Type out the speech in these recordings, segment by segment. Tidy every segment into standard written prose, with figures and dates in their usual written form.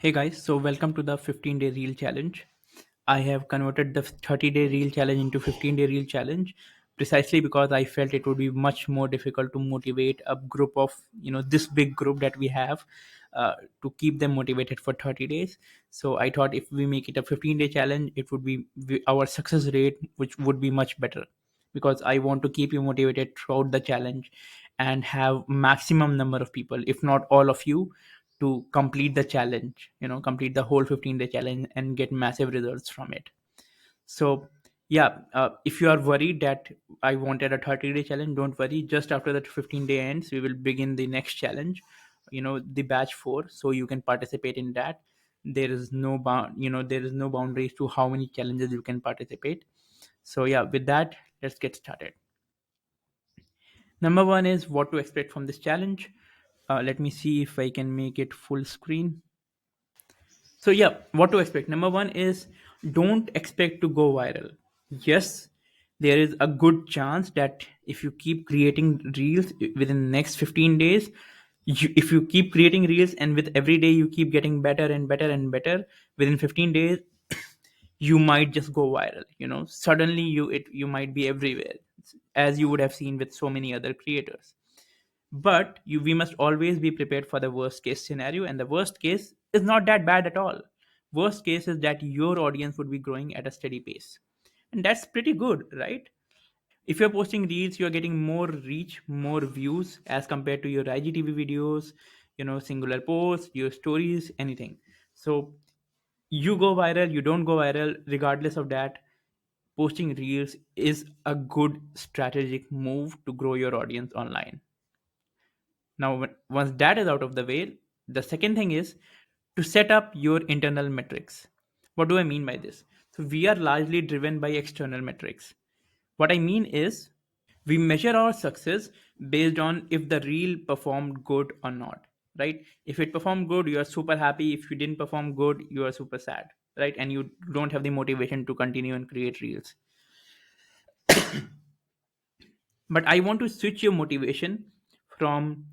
Hey guys, so welcome to the 15-day reel challenge. I have converted the 30-day reel challenge into 15-day reel challenge precisely because I felt it would be much more difficult to motivate a group of, this big group that we have to keep them motivated for 30 days. So I thought if we make it a 15-day challenge, it would be our success rate, which would be much better because I want to keep you motivated throughout the challenge and have maximum number of people, if not all of you, to complete the challenge, complete the whole 15-day challenge and get massive results from it. So yeah, if you are worried that I wanted a 30-day challenge, don't worry. Just after that 15-day ends, we will begin the next challenge, the batch 4, so you can participate in that. There is no there is no boundaries to how many challenges you can participate. So yeah, with that, let's get started. Number one is what to expect from this challenge. Let me see if I can make it full screen. So yeah, what to expect? Number one is don't expect to go viral. Yes, there is a good chance that if you keep creating reels within the next 15 days, if you keep creating reels and with every day you keep getting better and better and better, within 15 days you might just go viral. Suddenly you might be everywhere, as you would have seen with so many other creators. But we must always be prepared for the worst case scenario, and the worst case is not that bad at all. Worst case is that your audience would be growing at a steady pace, and that's pretty good, right? If you're posting reels, you're getting more reach, more views as compared to your IGTV videos, singular posts, your stories, anything. So you go viral, you don't go viral, regardless of that, posting reels is a good strategic move to grow your audience online. Now, once that is out of the way, the second thing is to set up your internal metrics. What do I mean by this? So, we are largely driven by external metrics. What I mean is, we measure our success based on if the reel performed good or not, right? If it performed good, you are super happy. If you didn't perform good, you are super sad, right? And you don't have the motivation to continue and create reels. But I want to switch your motivation from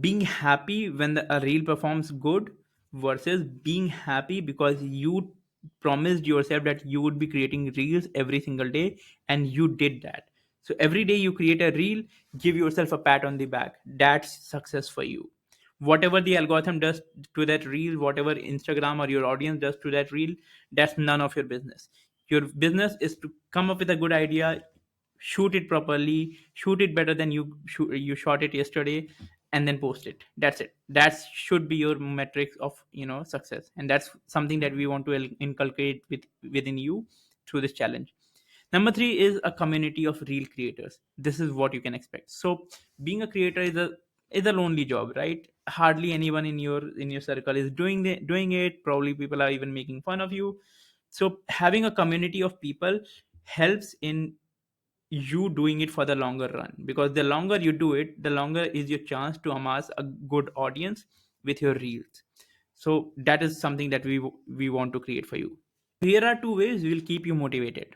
being happy when a reel performs good versus being happy because you promised yourself that you would be creating reels every single day, and you did that. So every day you create a reel, give yourself a pat on the back. That's success for you. Whatever the algorithm does to that reel, whatever Instagram or your audience does to that reel, that's none of your business. Your business is to come up with a good idea, shoot it properly, shoot it better than you shot it yesterday, and then post it. That's it. That should be your metrics of success, and that's something that we want to inculcate within you through this challenge. Number three is a community of real creators. This is what you can expect. So being a creator is a lonely job, right? Hardly anyone in your circle is doing it. Probably people are even making fun of you. So having a community of people helps in you doing it for the longer run, because the longer you do it, the longer is your chance to amass a good audience with your reels. So that is something that we want to create for you. Here are two ways we will keep you motivated.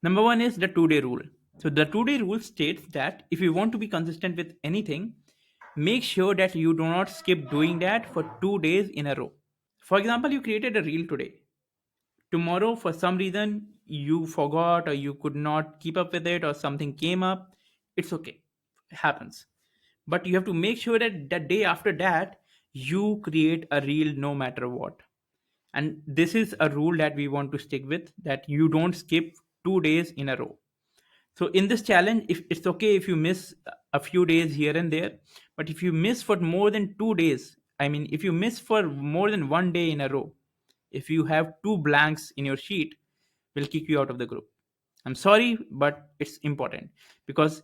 Number one is the 2-day rule. So the 2-day rule states that if you want to be consistent with anything, make sure that you do not skip doing that for 2 days in a row. For example, you created a reel today. Tomorrow, for some reason, you forgot or you could not keep up with it or something came up. It's okay. It happens. But you have to make sure that the day after that, you create a reel no matter what. And this is a rule that we want to stick with, that you don't skip 2 days in a row. So in this challenge, if it's okay if you miss a few days here and there, but if you miss for more than 2 days, I mean, if you miss for more than one day in a row, if you have two blanks in your sheet, we'll kick you out of the group. I'm sorry, but it's important because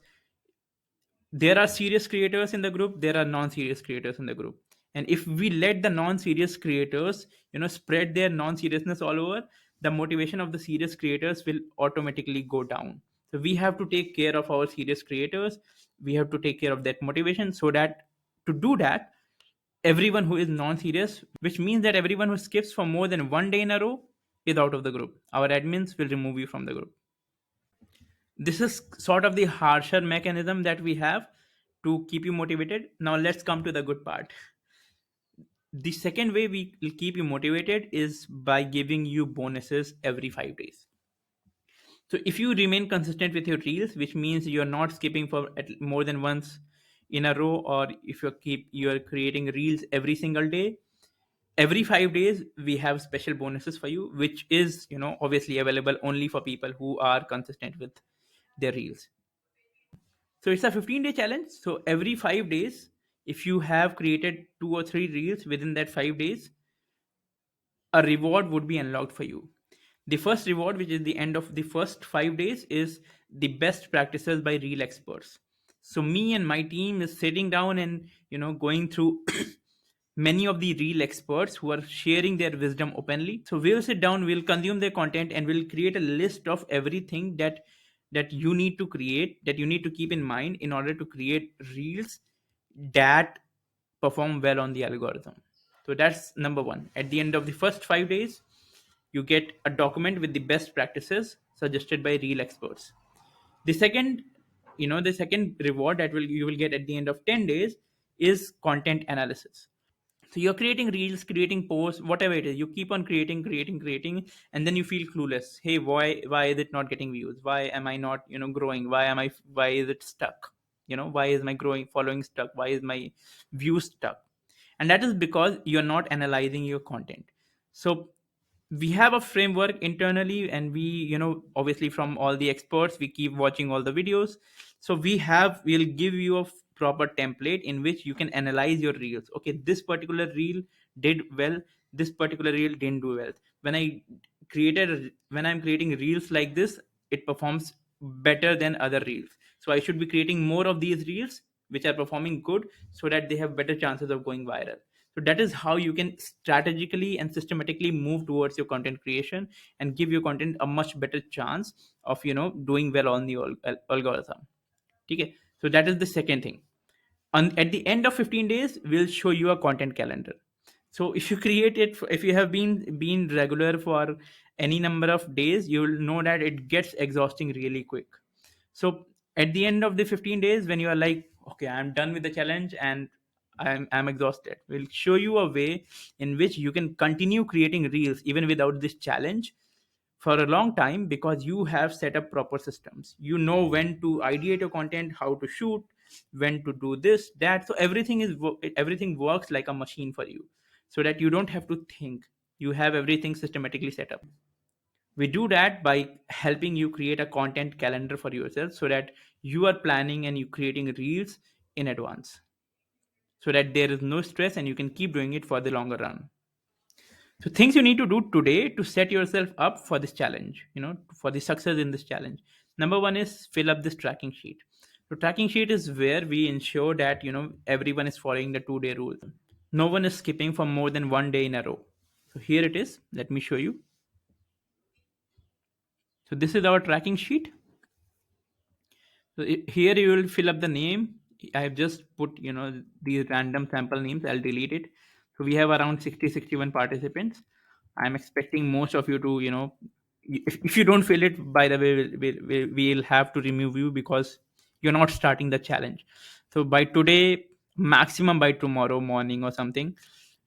there are serious creators in the group, there are non-serious creators in the group. And if we let the non-serious creators, spread their non-seriousness all over, the motivation of the serious creators will automatically go down. So we have to take care of our serious creators. We have to take care of that motivation, so that to do that, everyone who is non-serious, which means that everyone who skips for more than one day in a row, is out of the group. Our admins will remove you from the group. This is sort of the harsher mechanism that we have to keep you motivated. Now let's come to the good part. The second way we will keep you motivated is by giving you bonuses every 5 days. So if you remain consistent with your reels, which means you're not skipping for more than once in a row, or if you're creating reels every single day, every 5 days we have special bonuses for you, which is obviously available only for people who are consistent with their reels. So it's a 15-day challenge. So every 5 days, if you have created 2 or 3 reels within that 5 days, a reward would be unlocked for you. The first reward, which is the end of the first 5 days, is the best practices by real experts. So me and my team is sitting down and going through many of the real experts who are sharing their wisdom openly. So we'll sit down, we'll consume their content, and we'll create a list of everything that you need to create, that you need to keep in mind in order to create reels that perform well on the algorithm. So that's number one. At the end of the first 5 days, you get a document with the best practices suggested by real experts. The second, the second reward that will you will get at the end of 10 days is content analysis. So you're creating reels, creating posts, whatever it is, you keep on creating, and then you feel clueless. Hey, why is it not getting views? Why am I not growing? Why is it stuck? Why is my growing following stuck? Why is my view stuck? And that is because you're not analyzing your content. So we have a framework internally, and we obviously from all the experts, we keep watching all the videos. So we'll give you a proper template in which you can analyze your reels. Okay, this particular reel did well, this particular reel didn't do well. When I'm creating reels like this, it performs better than other reels, so I should be creating more of these reels which are performing good, so that they have better chances of going viral. So that is how you can strategically and systematically move towards your content creation and give your content a much better chance of doing well on the algorithm. Okay, so that is the second thing. At the end of 15 days, we'll show you a content calendar. So if you create it, if you have been regular for any number of days, you will know that it gets exhausting really quick. So at the end of the 15 days, when you are like, okay, I'm done with the challenge and I'm exhausted, we'll show you a way in which you can continue creating reels even without this challenge for a long time, because you have set up proper systems. You know when to ideate your content, how to shoot, when to do this, that. So everything works like a machine for you, so that you don't have to think. You have everything systematically set up. We do that by helping you create a content calendar for yourself, so that you are planning and you creating reels in advance, so that there is no stress and you can keep doing it for the longer run. So things you need to do today to set yourself up for this challenge, for the success in this challenge. Number one is fill up this tracking sheet. So tracking sheet is where we ensure that everyone is following the 2-day rule. No one is skipping for more than one day in a row. So here it is. Let me show you. So this is our tracking sheet. So here you will fill up the name. I have just put these random sample names. I'll delete it. So we have around 61 participants. I'm expecting most of you to if you don't fill it, by the way, we'll have to remove you because you're not starting the challenge. So by today, maximum by tomorrow morning or something,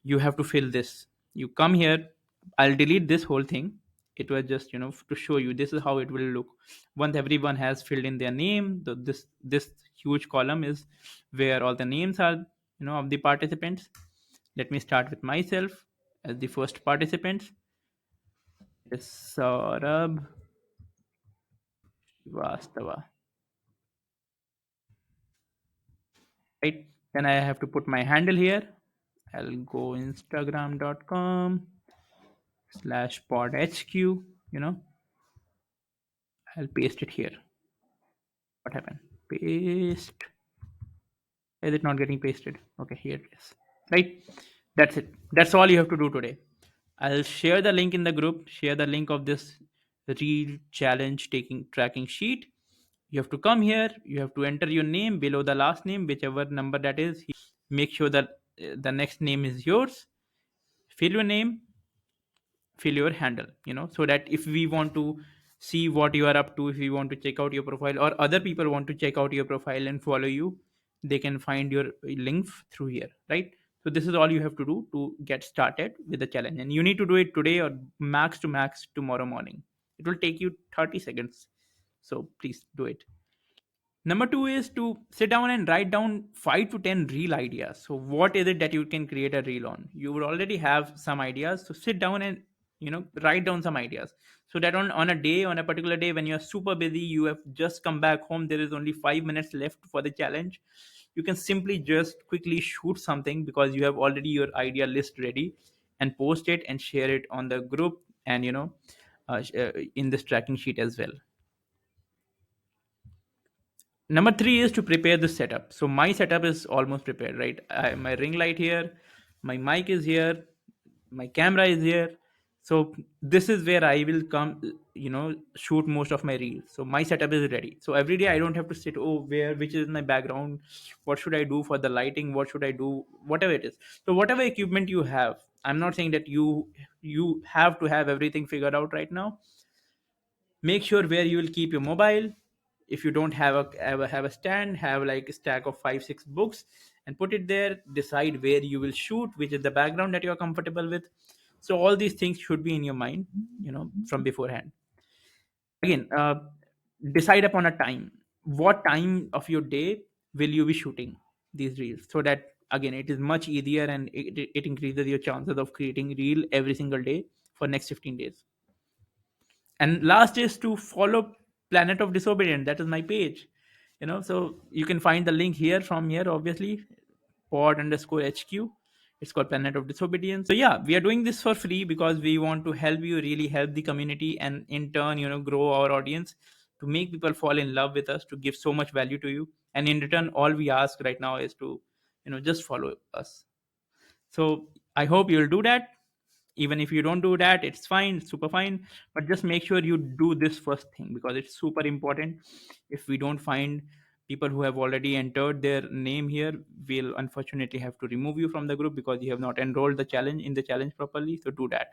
you have to fill this. You come here. I'll delete this whole thing. It was just to show you this is how it will look once everyone has filled in their name. This huge column is where all the names are of the participants. Let me start with myself as the first participant. Is Saurabh Vastava, right? Then I have to put my handle here. I'll go instagram.com/podhq. I'll paste it here. What happened? Paste. Is it not getting pasted? Okay, here it is. Right? That's it. That's all you have to do today. I'll share the link in the group, share the link of this real challenge taking tracking sheet. You have to come here, you have to enter your name below the last name, whichever number that is. Make sure that the next name is yours. Fill your name, fill your handle, so that if we want to see what you are up to, if we want to check out your profile, or other people want to check out your profile and follow you, they can find your link through here, right? So this is all you have to do to get started with the challenge, and you need to do it today or max to max tomorrow morning. It will take you 30 seconds, so please do it. Number two is to sit down and write down 5 to 10 reel ideas. So what is it that you can create a reel on? You would already have some ideas. So sit down and write down some ideas. So that on a particular day when you're super busy, you have just come back home, there is only 5 minutes left for the challenge. You can simply just quickly shoot something because you have already your idea list ready, and post it and share it on the group, and in this tracking sheet as well. Number three is to prepare the setup. So my setup is almost prepared, right? My ring light here, my mic is here, my camera is here. So this is where I will come, shoot most of my reels. So my setup is ready. So every day I don't have to sit, oh, which is my background? What should I do for the lighting? What should I do? Whatever it is. So whatever equipment you have, I'm not saying that you have to have everything figured out right now. Make sure where you will keep your mobile. If you don't have a stand, have like a stack of 5 6 books and put it there. Decide where you will shoot, which is the background that you are comfortable with. So all these things should be in your mind, from beforehand. Again, decide upon a time. What time of your day will you be shooting these reels, so that again it is much easier, and it increases your chances of creating reel every single day for next 15 days. And last is to follow Planet of Disobedient. That is my page. So you can find the link here, from here obviously, pod_HQ. It's called Planet of Disobedience. So yeah, we are doing this for free because we want to help you, really help the community, and in turn, grow our audience, to make people fall in love with us, to give so much value to you. And in return, all we ask right now is to, just follow us. So I hope you'll do that. Even if you don't do that, it's fine, it's super fine. But just make sure you do this first thing, because it's super important. If we don't find people who have already entered their name here, we'll unfortunately have to remove you from the group because you have not enrolled the challenge properly. So do that.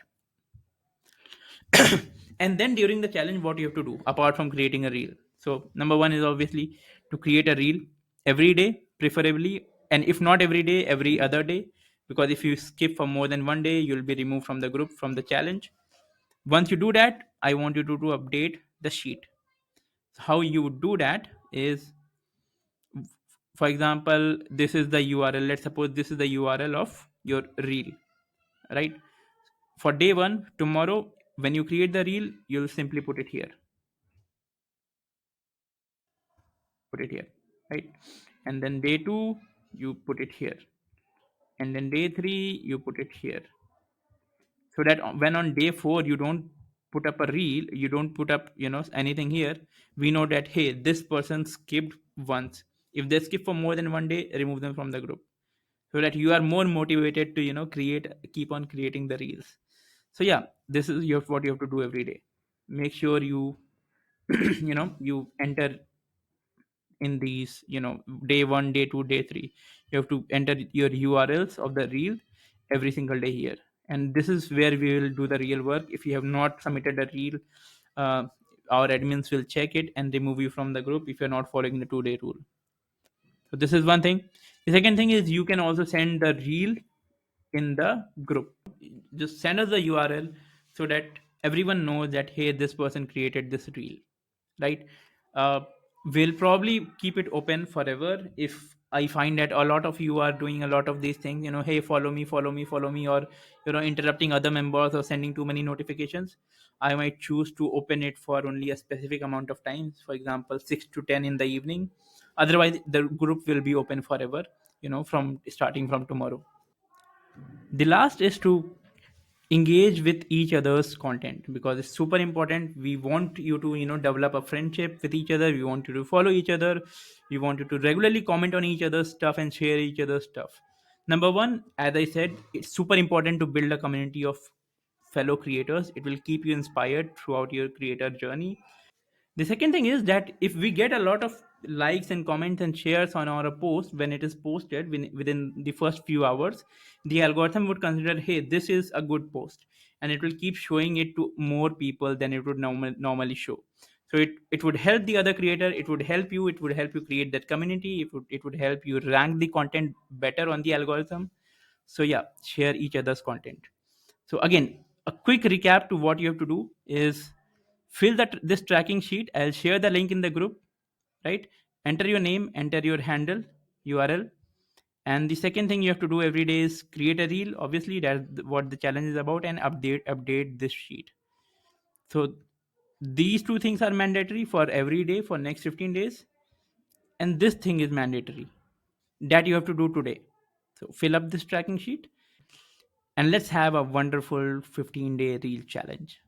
And then during the challenge, what you have to do apart from creating a reel? So number one is obviously to create a reel every day, preferably, and if not every day, every other day. Because if you skip for more than one day, you'll be removed from the group, from the challenge. Once you do that, I want you to update the sheet. So how you would do that is, for example, this is the URL. Let's suppose this is the URL of your reel, right? For day one, tomorrow, when you create the reel, you'll simply put it here, right? And then day two, you put it here, and then day three, you put it here. So that when on day four you don't put up a reel, you don't put up anything here, we know that, hey, this person skipped once. If they skip for more than one day, remove them from the group, so that you are more motivated to keep on creating the reels. So yeah, this is what you have to do every day. Make sure you you enter in these, day one, day two, day three. You have to enter your URLs of the reel every single day here. And this is where we will do the real work. If you have not submitted a reel, uh, our admins will check it and remove you from the group if you're not following the 2-day rule. So this is one thing. The second thing is, you can also send the reel in the group. Just send us the URL so that everyone knows that, hey, this person created this reel, right? uh, we'll probably keep it open forever. If I find that a lot of you are doing a lot of these things, hey, follow me, follow me, follow me, or interrupting other members or sending too many notifications, I might choose to open it for only a specific amount of times, for example 6 to 10 in the evening. Otherwise the group will be open forever, from starting from tomorrow. The last is to engage with each other's content, because it's super important. We want you to develop a friendship with each other. We want you to follow each other. We want you to regularly comment on each other's stuff and share each other's stuff. Number one, as I said, it's super important to build a community of fellow creators. It will keep you inspired throughout your creator journey. The second thing is that if we get a lot of likes and comments and shares on our post when it is posted within the first few hours, the algorithm would consider, hey, this is a good post, and it will keep showing it to more people than it would normally show. So it would help the other creator, it would help you create that community, it would help you rank the content better on the algorithm. So yeah, share each other's content. So again, a quick recap to what you have to do is fill that this tracking sheet. I'll share the link in the group, right? Enter your name, enter your handle, URL. And the second thing you have to do every day is create a reel. Obviously, that's what the challenge is about, and update this sheet. So these two things are mandatory for every day for next 15 days, and this thing is mandatory that you have to do today. So fill up this tracking sheet and let's have a wonderful 15-day reel challenge.